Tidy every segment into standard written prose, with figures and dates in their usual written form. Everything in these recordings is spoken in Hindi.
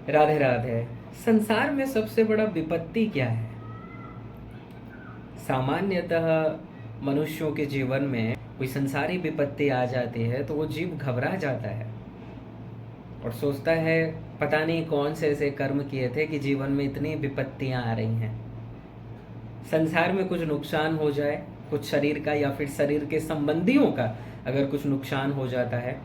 राधे राधे। संसार में सबसे बड़ा विपत्ति क्या है? सामान्यतः मनुष्यों के जीवन में कोई संसारी विपत्ति आ जाती है तो वो जीव घबरा जाता है और सोचता है पता नहीं कौन से ऐसे कर्म किए थे कि जीवन में इतनी विपत्तियां आ रही हैं। संसार में कुछ नुकसान हो जाए, कुछ शरीर का या फिर शरीर के संबंधियों का अगर कुछ नुकसान हो जाता है,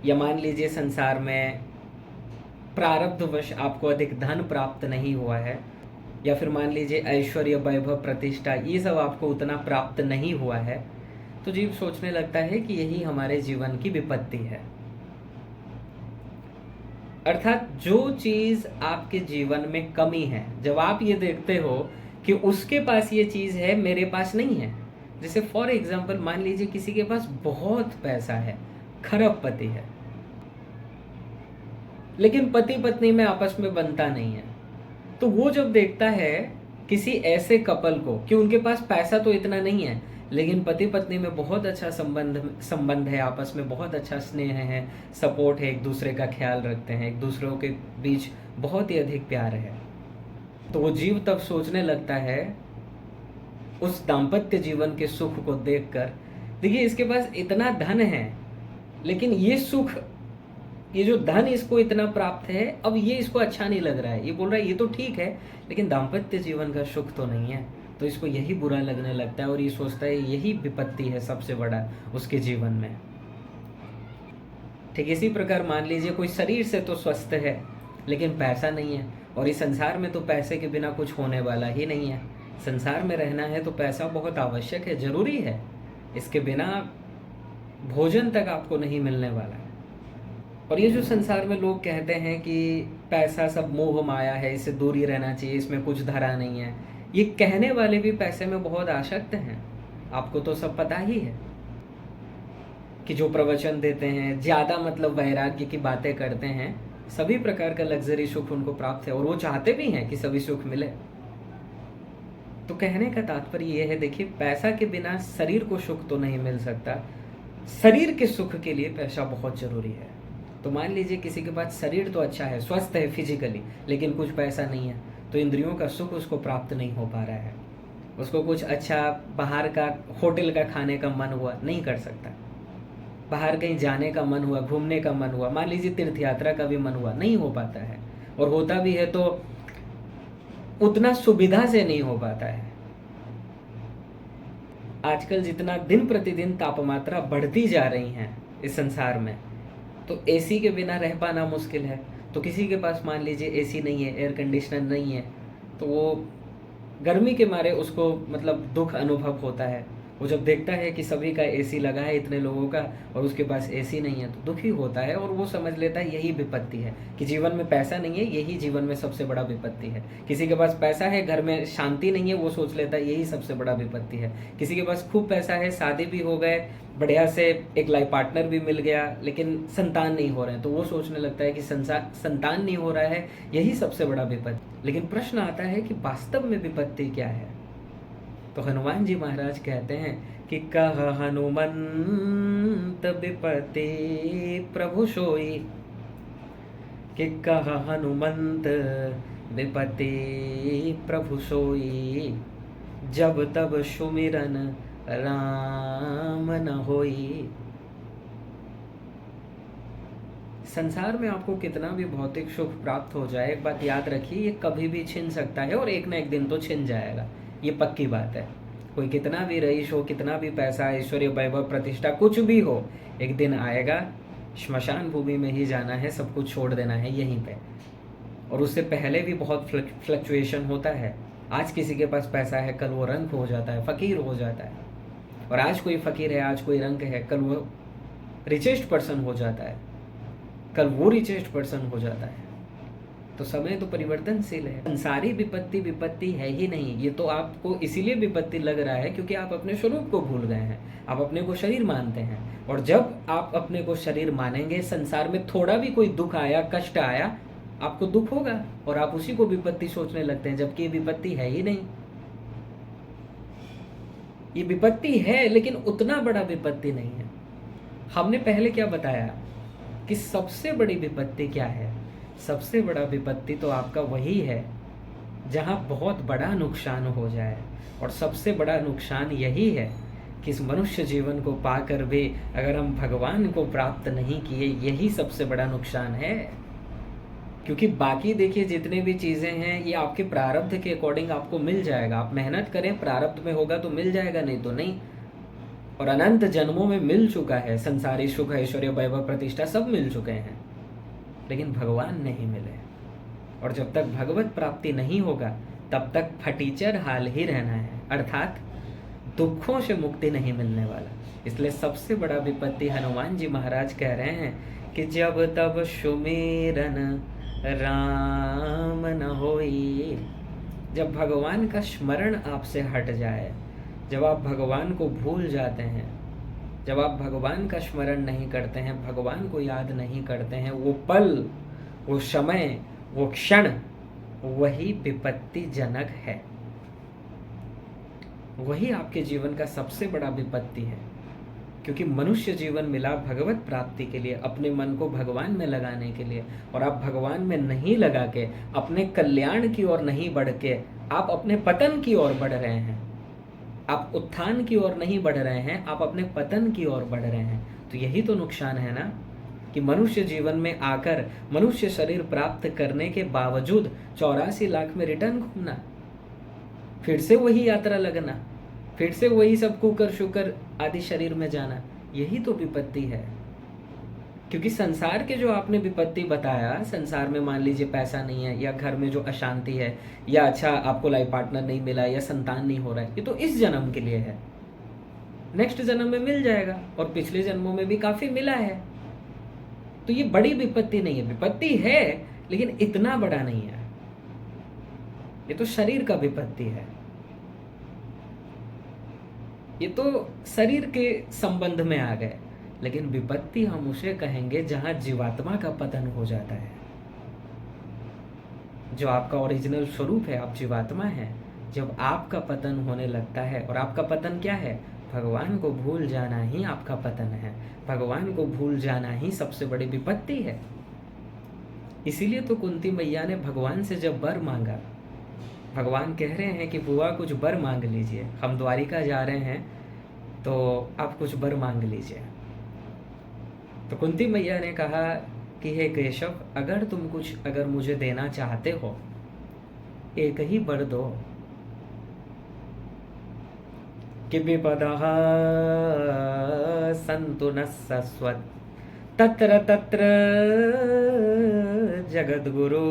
या मान लीजिए संसार में प्रारब्धवश आपको अधिक धन प्राप्त नहीं हुआ है, या फिर मान लीजिए ऐश्वर्य वैभव प्रतिष्ठा ये सब आपको उतना प्राप्त नहीं हुआ है, तो जीव सोचने लगता है कि यही हमारे जीवन की विपत्ति है। अर्थात जो चीज आपके जीवन में कमी है, जब आप ये देखते हो कि उसके पास ये चीज है मेरे पास नहीं है, जैसे फॉर एग्जाम्पल मान लीजिए किसी के पास बहुत पैसा है, खरबपति है, लेकिन पति पत्नी में आपस में बनता नहीं है, तो वो जब देखता है किसी ऐसे कपल को कि उनके पास पैसा तो इतना नहीं है लेकिन पति पत्नी में बहुत अच्छा संबंध है, आपस में बहुत अच्छा स्नेह है, सपोर्ट है, एक दूसरे का ख्याल रखते हैं, एक दूसरों के बीच बहुत ही अधिक प्यार है, तो वो जीव तब सोचने लगता है उस दाम्पत्य जीवन के सुख को देखकर, देखिए इसके पास इतना धन है लेकिन ये सुख, ये जो धन इसको इतना प्राप्त है, अब ये इसको अच्छा नहीं लग रहा है, ये बोल रहा है ये तो ठीक है लेकिन दाम्पत्य जीवन का सुख तो नहीं है, तो इसको यही बुरा लगने लगता है और ये सोचता है यही विपत्ति है सबसे बड़ा उसके जीवन में। ठीक इसी प्रकार मान लीजिए कोई शरीर से तो स्वस्थ है लेकिन पैसा नहीं है, और इस संसार में तो पैसे के बिना कुछ होने वाला ही नहीं है। संसार में रहना है तो पैसा बहुत आवश्यक है, जरूरी है, इसके बिना भोजन तक आपको नहीं मिलने वाला है। और ये जो संसार में लोग कहते हैं कि पैसा सब मोह माया है, इससे दूर ही रहना चाहिए, इसमें कुछ धरा नहीं है, ये कहने वाले भी पैसे में बहुत आसक्त हैं। आपको तो सब पता ही है कि जो प्रवचन देते हैं, ज़्यादा मतलब वैराग्य की बातें करते हैं, सभी प्रकार का लग्जरी सुख उनको प्राप्त है और वो चाहते भी हैं कि सभी सुख मिले। तो कहने का तात्पर्य ये है, देखिए पैसा के बिना शरीर को सुख तो नहीं मिल सकता, शरीर के सुख के लिए पैसा बहुत जरूरी है। तो मान लीजिए किसी के पास शरीर तो अच्छा है, स्वस्थ है फिजिकली, लेकिन कुछ पैसा नहीं है, तो इंद्रियों का सुख उसको प्राप्त नहीं हो पा रहा है। उसको कुछ अच्छा बाहर का होटल का खाने का मन हुआ, नहीं कर सकता, बाहर कहीं जाने का मन हुआ, घूमने का मन हुआ, मान लीजिए तीर्थ यात्रा का भी मन हुआ, नहीं हो पाता है, और होता भी है तो उतना सुविधा से नहीं हो पाता है। आजकल जितना दिन प्रतिदिन तापमात्रा बढ़ती जा रही है इस संसार में, तो एसी के बिना रह पाना मुश्किल है। तो किसी के पास मान लीजिए एसी नहीं है, एयर कंडीशनर नहीं है, तो वो गर्मी के मारे उसको मतलब दुख अनुभव होता है। वो जब देखता है कि सभी का एसी लगा है, इतने लोगों का, और उसके पास एसी नहीं है, तो दुखी होता है और वो समझ लेता है यही विपत्ति है, कि जीवन में पैसा नहीं है, यही जीवन में सबसे बड़ा विपत्ति है। किसी के पास पैसा है, घर में शांति नहीं है, वो सोच लेता है यही सबसे बड़ा विपत्ति है। किसी के पास खूब पैसा है, शादी भी हो गए, बढ़िया से एक लाइफ पार्टनर भी मिल गया, लेकिन संतान नहीं हो रहे हैं, तो वो सोचने लगता है कि संतान नहीं हो रहा है, यही सबसे बड़ा विपत्ति। लेकिन प्रश्न आता है कि वास्तव में विपत्ति क्या है? तो हनुमान जी महाराज कहते हैं कि कह हनुमंत विपत्ति प्रभु सोई, कि कह हनुमंत विपत्ति प्रभु सोई, जब तब सुमिरन राम न होई। संसार में आपको कितना भी भौतिक सुख प्राप्त हो जाए, एक बात याद रखिए, ये कभी भी छिन सकता है और एक ना एक दिन तो छिन जाएगा, ये पक्की बात है। कोई कितना भी रईस हो, कितना भी पैसा, ऐश्वर्य वैभव प्रतिष्ठा कुछ भी हो, एक दिन आएगा, श्मशान भूमि में ही जाना है, सब कुछ छोड़ देना है यहीं पे। और उससे पहले भी बहुत फ्लक्चुएशन होता है। आज किसी के पास पैसा है, कल वो रंक हो जाता है, फकीर हो जाता है, और आज कोई फकीर है, आज कोई रंक है, कल वो रिचेस्ट पर्सन हो जाता है, कल वो रिचेस्ट पर्सन हो जाता है। तो समय तो परिवर्तनशील है। संसारी विपत्ति विपत्ति है ही नहीं, ये तो आपको इसीलिए विपत्ति लग रहा है क्योंकि आप अपने स्वरूप को भूल गए हैं, आप अपने को शरीर मानते हैं। और जब आप अपने को शरीर मानेंगे, संसार में थोड़ा भी कोई दुख आया, कष्ट आया, आपको दुख होगा और आप उसी को विपत्ति सोचने लगते हैं, जबकि ये विपत्ति है ही नहीं। ये विपत्ति है लेकिन उतना बड़ा विपत्ति नहीं है। हमने पहले क्या बताया कि सबसे बड़ी विपत्ति क्या है। सबसे बड़ा विपत्ति तो आपका वही है जहाँ बहुत बड़ा नुकसान हो जाए, और सबसे बड़ा नुकसान यही है कि इस मनुष्य जीवन को पाकर भी अगर हम भगवान को प्राप्त नहीं किए, यही सबसे बड़ा नुकसान है। क्योंकि बाकी देखिए जितने भी चीज़ें हैं ये आपके प्रारब्ध के अकॉर्डिंग आपको मिल जाएगा। आप मेहनत करें, प्रारब्ध में होगा तो मिल जाएगा, नहीं तो नहीं। और अनंत जन्मों में मिल चुका है, संसारी सुख ऐश्वर्य वैभव प्रतिष्ठा सब मिल चुके हैं, लेकिन भगवान नहीं मिले। और जब तक भगवत प्राप्ति नहीं होगा तब तक फटीचर हाल ही रहना है, अर्थात दुखों से मुक्ति नहीं मिलने वाला। इसलिए सबसे बड़ा विपत्ति हनुमान जी महाराज कह रहे हैं कि जब तब सुमेरन राम न होई। जब भगवान का स्मरण आपसे हट जाए, जब आप भगवान को भूल जाते हैं, जब आप भगवान का स्मरण नहीं करते हैं, भगवान को याद नहीं करते हैं, वो पल, वो समय, वो क्षण, वही विपत्ति जनक है। वही आपके जीवन का सबसे बड़ा विपत्ति है। क्योंकि मनुष्य जीवन मिला भगवत प्राप्ति के लिए, अपने मन को भगवान में लगाने के लिए, और आप भगवान में नहीं लगा के, अपने कल्याण की ओर नहीं बढ़ के, आप अपने पतन की ओर बढ़ रहे हैं। आप उत्थान की ओर नहीं बढ़ रहे हैं, आप अपने पतन की ओर बढ़ रहे हैं। तो यही तो नुकसान है ना, कि मनुष्य जीवन में आकर मनुष्य शरीर प्राप्त करने के बावजूद 84 लाख में रिटर्न घूमना, फिर से वही यात्रा लगना, फिर से वही सब कुकर शुकर आदि शरीर में जाना, यही तो विपत्ति है। क्योंकि संसार के जो आपने विपत्ति बताया, संसार में मान लीजिए पैसा नहीं है, या घर में जो अशांति है, या अच्छा आपको लाइफ पार्टनर नहीं मिला, या संतान नहीं हो रहा है, ये तो इस जन्म के लिए है। नेक्स्ट जन्म में मिल जाएगा, और पिछले जन्मों में भी काफी मिला है। तो ये बड़ी विपत्ति नहीं है, विपत्ति है लेकिन इतना बड़ा नहीं है। ये तो शरीर का विपत्ति है, ये तो शरीर के संबंध में आ गए। लेकिन विपत्ति हम उसे कहेंगे जहां जीवात्मा का पतन हो जाता है। जो आपका ओरिजिनल स्वरूप है, आप जीवात्मा हैं, जब आपका पतन होने लगता है, और आपका पतन क्या है, भगवान को भूल जाना ही आपका पतन है। भगवान को भूल जाना ही सबसे बड़ी विपत्ति है। इसीलिए तो कुंती मैया ने भगवान से जब वर मांगा, भगवान कह रहे हैं कि बुआ कुछ वर मांग लीजिए, हम द्वारिका जा रहे हैं तो आप कुछ वर मांग लीजिए। तो कुंती मैया ने कहा कि हे केशव, अगर मुझे देना चाहते हो, एक ही वर दो कि विपदः सन्तु न शाश्वत तत्र तत्र जगद्गुरु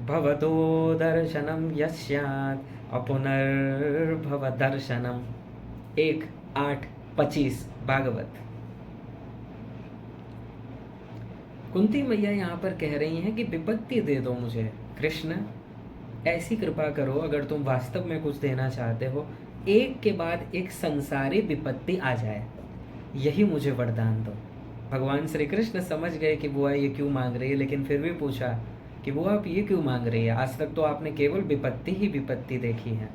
भवतो दर्शनम यस्यात् अपुनर्भव दर्शनम। 1:8-25 भागवत। कुंती मैया यहाँ पर कह रही हैं कि विपत्ति दे दो मुझे कृष्ण, ऐसी कृपा करो, अगर तुम वास्तव में कुछ देना चाहते हो, एक के बाद एक संसारी विपत्ति आ जाए, यही मुझे वरदान दो। भगवान श्री कृष्ण समझ गए कि बुआ ये क्यों मांग रही है, लेकिन फिर भी पूछा कि बुआ आप ये क्यों मांग रही है, आज तक तो आपने केवल विपत्ति ही विपत्ति देखी है।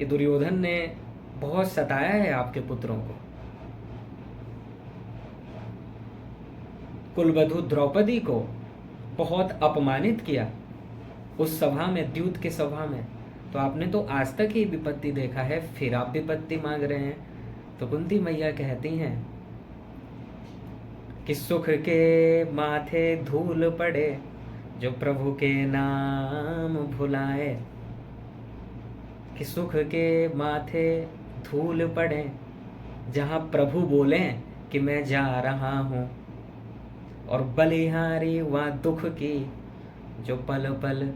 ये दुर्योधन ने बहुत सताया है आपके पुत्रों को, कुलवधु द्रौपदी को बहुत अपमानित किया उस सभा में, द्यूत के सभा में, तो आपने तो आज तक ही विपत्ति देखा है, फिर आप विपत्ति मांग रहे हैं। तो कुंती मैया कहती हैं कि सुख के माथे धूल पड़े जो प्रभु के नाम भुलाए, कि सुख के माथे धूल पड़े जहाँ प्रभु बोले कि मैं जा रहा हूँ, और बलिहारी वह दुख की जो पल पल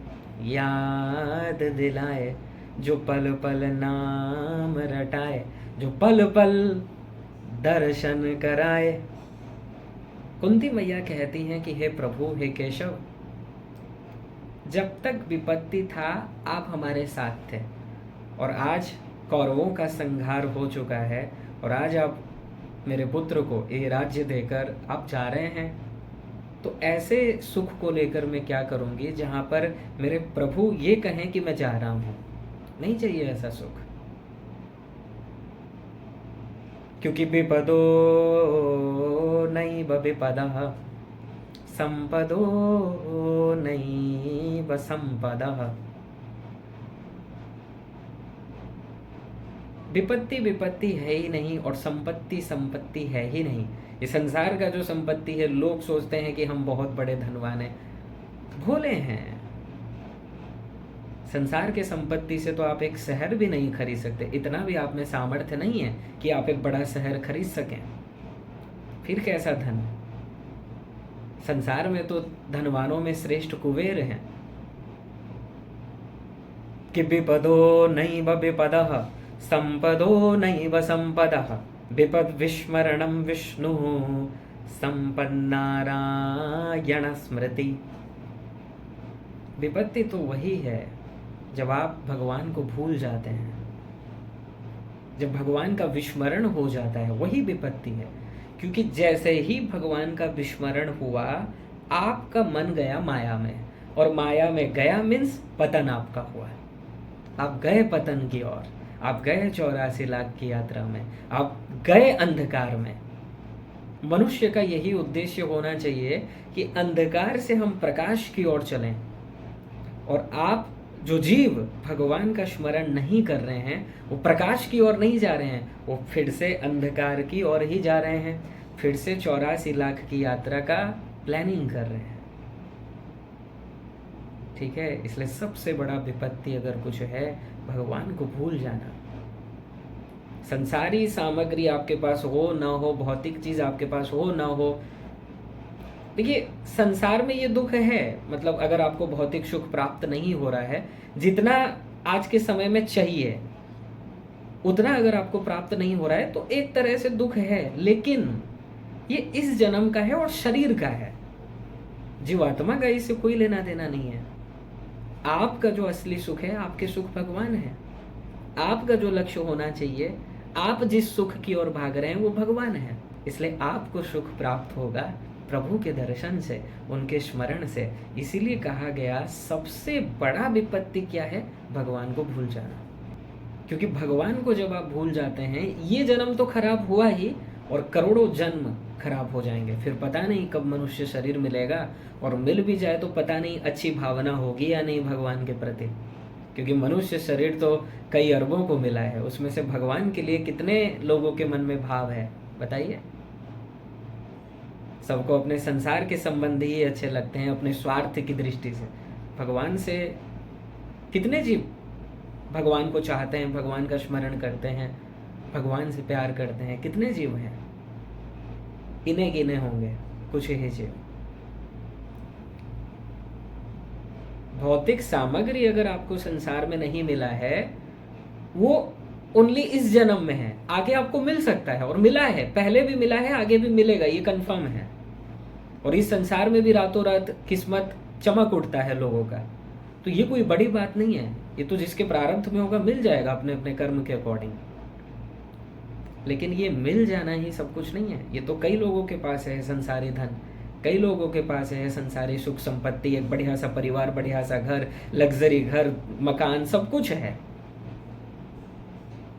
याद दिलाए, जो पल पल नाम रटाए, जो पल पल दर्शन कराए। कुंती मैया कहती हैं कि हे प्रभु, हे केशव, जब तक विपत्ति था आप हमारे साथ थे, और आज कौरवों का संहार हो चुका है, और आज आप मेरे पुत्र को ये राज्य देकर आप जा रहे हैं, तो ऐसे सुख को लेकर मैं क्या करूँगी जहाँ पर मेरे प्रभु ये कहें कि मैं जा रहा हूँ। नहीं चाहिए ऐसा सुख। क्योंकि विपदो नैव विपदः संपदो नैव संपदः। विपत्ति विपत्ति है ही नहीं और संपत्ति संपत्ति है ही नहीं। ये संसार का जो संपत्ति है, लोग सोचते हैं कि हम बहुत बड़े धनवान हैं, भोले हैं। संसार के संपत्ति से तो आप एक शहर भी नहीं खरीद सकते, इतना भी आप में सामर्थ्य नहीं है कि आप एक बड़ा शहर खरीद सकें, फिर कैसा धन। संसार में तो धनवानों में श्रेष्ठ कुबेर हैं। कि विपदो नैव विपदः संपदो नैव संपदः विपद विस्मरणं विष्णु संपन्नारायण स्मृति। विपत्ति तो वही है जब आप भगवान को भूल जाते हैं, जब भगवान का विस्मरण हो जाता है, वही विपत्ति है। क्योंकि जैसे ही भगवान का विस्मरण हुआ, आपका मन गया माया में, और माया में गया मीन्स पतन आपका हुआ। आप गए पतन की ओर, आप गए 84 लाख की यात्रा में, आप गए अंधकार में। मनुष्य का यही उद्देश्य होना चाहिए कि अंधकार से हम प्रकाश की ओर चलें। और आप जो जीव भगवान का स्मरण नहीं कर रहे हैं, वो प्रकाश की ओर नहीं जा रहे हैं, वो फिर से अंधकार की ओर ही जा रहे हैं, फिर से 84 लाख की यात्रा का प्लानिंग कर रहे हैं। ठीक है, इसलिए सबसे बड़ा विपत्ति अगर कुछ है, भगवान को भूल जाना। संसारी सामग्री आपके पास हो ना हो, भौतिक चीज आपके पास हो ना हो, देखिए संसार में ये दुख है। मतलब अगर आपको भौतिक सुख प्राप्त नहीं हो रहा है, जितना आज के समय में चाहिए उतना अगर आपको प्राप्त नहीं हो रहा है, तो एक तरह से दुख है। लेकिन ये इस जन्म का है और शरीर का है, जीवात्मा का इससे कोई लेना देना नहीं है। आपका जो असली सुख है, आपके सुख भगवान है। आपका जो लक्ष्य होना चाहिए, आप जिस सुख की ओर भाग रहे हैं, वो भगवान है। इसलिए आपको सुख प्राप्त होगा प्रभु के दर्शन से, उनके स्मरण से। इसीलिए कहा गया सबसे बड़ा विपत्ति क्या है? भगवान को भूल जाना। क्योंकि भगवान को जब आप भूल जाते हैं, ये जन्म तो खराब हुआ ही, और करोड़ों जन्म खराब हो जाएंगे। फिर पता नहीं कब मनुष्य शरीर मिलेगा, और मिल भी जाए तो पता नहीं अच्छी भावना होगी या नहीं भगवान के प्रति। क्योंकि मनुष्य शरीर तो कई अरबों को मिला है, उसमें से भगवान के लिए कितने लोगों के मन में भाव है बताइए। सबको अपने संसार के संबंधी ही अच्छे लगते हैं, अपने स्वार्थ की दृष्टि से। भगवान से कितने जीव भगवान को चाहते हैं, भगवान का स्मरण करते हैं, भगवान से प्यार करते हैं? कितने जीव हैं? इन्हें गिने होंगे कुछ ही जीव। भौतिक सामग्री अगर आपको संसार में नहीं मिला है, वो ओनली इस जन्म में है। आगे आपको मिल सकता है, और मिला है, पहले भी मिला है, आगे भी मिलेगा, ये कंफर्म है। और इस संसार में भी रातों रात किस्मत चमक उठता है लोगों का, तो ये कोई बड़ी बात नहीं है। ये तो जिसके प्रारब्ध में होगा मिल जाएगा अपने अपने कर्म के अकॉर्डिंग। लेकिन ये मिल जाना ही सब कुछ नहीं है। ये तो कई लोगों के पास है संसारी धन, कई लोगों के पास है संसारी सुख संपत्ति, एक बढ़िया सा परिवार, बढ़िया सा घर, लग्जरी घर, मकान, सब कुछ है।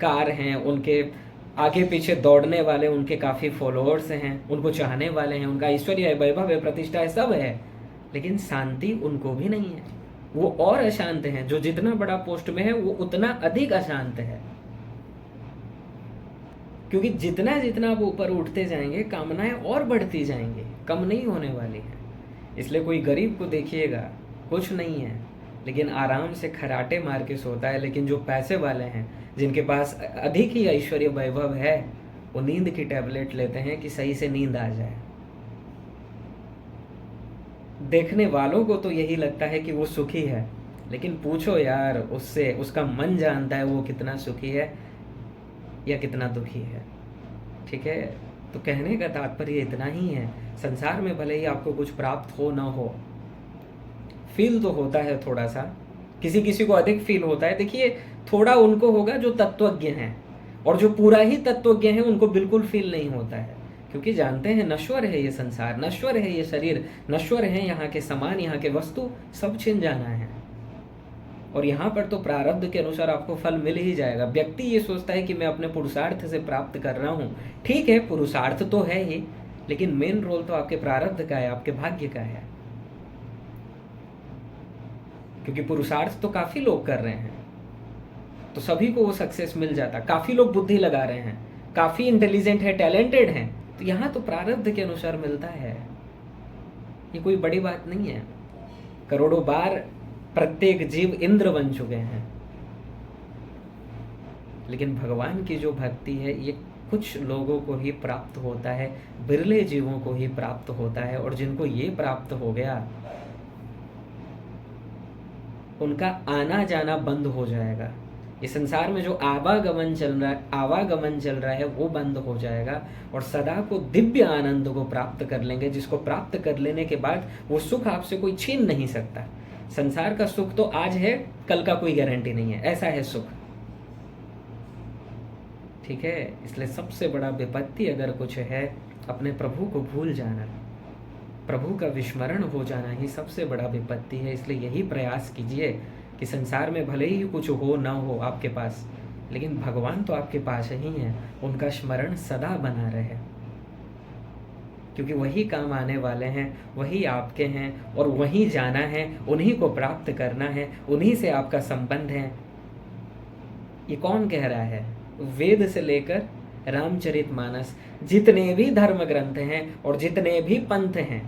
कार हैं, उनके आगे पीछे दौड़ने वाले उनके काफी फॉलोअर्स हैं, उनको चाहने वाले हैं, उनका ऐश्वर्य है, वैभव है, प्रतिष्ठा है, सब है। लेकिन शांति उनको भी नहीं है। वो और अशांत हैं। जो जितना बड़ा पोस्ट में है, वो उतना अधिक अशांत है। क्योंकि जितना जितना आप ऊपर उठते जाएंगे, कामनाएं और बढ़ती जाएंगी, कम नहीं होने वाली है। इसलिए कोई गरीब को देखिएगा, कुछ नहीं है, लेकिन आराम से खराटे मार के सोता है। लेकिन जो पैसे वाले हैं, जिनके पास अधिक ही ऐश्वर्य वैभव है, वो नींद की टैबलेट लेते हैं कि सही से नींद आ जाए। देखने वालों को तो यही लगता है कि वो सुखी है, लेकिन पूछो यार उससे, उसका मन जानता है वो कितना सुखी है या कितना दुखी है। ठीक है, तो कहने का तात्पर्य इतना ही है। संसार में भले ही आपको कुछ प्राप्त हो ना हो, फील तो होता है थोड़ा सा, किसी किसी को अधिक फील होता है। देखिए, थोड़ा उनको होगा जो तत्वज्ञ हैं, और जो पूरा ही तत्वज्ञ हैं उनको बिल्कुल फील नहीं होता है। क्योंकि जानते हैं नश्वर है ये संसार, नश्वर है ये शरीर, नश्वर है यहाँ के सामान, यहाँ के वस्तु, सब छिन जाना है। और यहाँ पर तो प्रारब्ध के अनुसार आपको फल मिल ही जाएगा। व्यक्ति ये सोचता है कि मैं अपने पुरुषार्थ से प्राप्त कर रहा हूँ, ठीक है पुरुषार्थ तो है ही, लेकिन मेन रोल तो आपके प्रारब्ध का है, आपके भाग्य का है। क्योंकि पुरुषार्थ तो काफी लोग कर रहे हैं, तो सभी को वो सक्सेस मिल जाता। काफी लोग बुद्धि लगा रहे हैं, काफी इंटेलिजेंट है, टैलेंटेड हैं, तो यहाँ तो प्रारब्ध के अनुसार मिलता है। ये कोई बड़ी बात नहीं है। करोड़ों बार प्रत्येक जीव इंद्र बन चुके हैं, लेकिन भगवान की जो भक्ति है ये कुछ लोगों को ही प्राप्त होता है, बिरले जीवों को ही प्राप्त होता है। और जिनको ये प्राप्त हो गया उनका आना जाना बंद हो जाएगा। इस संसार में जो आवागमन चल रहा है वो बंद हो जाएगा, और सदा को दिव्य आनंद को प्राप्त कर लेंगे, जिसको प्राप्त कर लेने के बाद वो सुख आपसे कोई छीन नहीं सकता। संसार का सुख तो आज है, कल का कोई गारंटी नहीं है, ऐसा है सुख। ठीक है, इसलिए सबसे बड़ा विपत्ति अगर कुछ है, अपने प्रभु को भूल जाना, प्रभु का विस्मरण हो जाना ही सबसे बड़ा विपत्ति है। इसलिए यही प्रयास कीजिए कि संसार में भले ही कुछ हो ना हो आपके पास, लेकिन भगवान तो आपके पास ही हैं, उनका स्मरण सदा बना रहे, क्योंकि वही काम आने वाले हैं, वही आपके हैं, और वहीं जाना है, उन्हीं को प्राप्त करना है, उन्हीं से आपका संबंध है। ये कौन कह रहा है? वेद से लेकर रामचरितमानस, जितने भी धर्म ग्रंथ हैं और जितने भी पंथ हैं,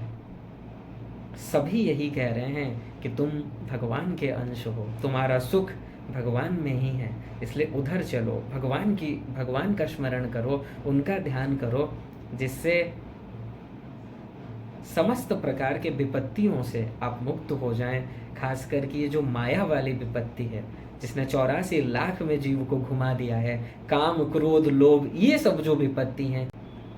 सभी यही कह रहे हैं कि तुम भगवान के अंश हो, तुम्हारा सुख भगवान में ही है। इसलिए उधर चलो, भगवान का स्मरण करो, उनका ध्यान करो, जिससे समस्त प्रकार के विपत्तियों से आप मुक्त हो जाएं। खास करके ये जो माया वाली विपत्ति है, जिसने 84 लाख में जीव को घुमा दिया है, काम क्रोध लोभ, ये सब जो विपत्ति हैं।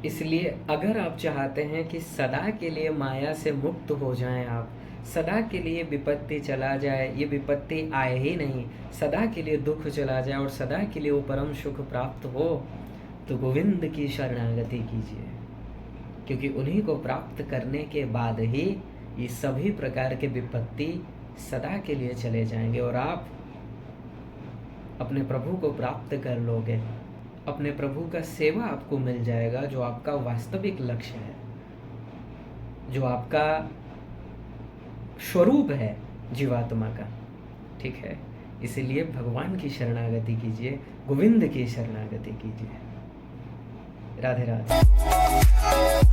इसलिए अगर आप चाहते हैं कि सदा के लिए माया से मुक्त हो जाएं, आप सदा के लिए विपत्ति चला जाए, ये विपत्ति आए ही नहीं, सदा के लिए दुख चला जाए और सदा के लिए वो परम सुख प्राप्त हो, तो गोविंद की शरणागति कीजिए, क्योंकि उन्हीं को प्राप्त करने के बाद ही ये सभी प्रकार के विपत्ति सदा के लिए चले जाएंगे और आप अपने प्रभु को प्राप्त कर लोगे। अपने प्रभु का सेवा आपको मिल जाएगा, जो आपका वास्तविक लक्ष्य है, जो आपका स्वरूप है जीवात्मा का। ठीक है, इसीलिए भगवान की शरणागति कीजिए, गोविंद की शरणागति कीजिए। राधे राधे।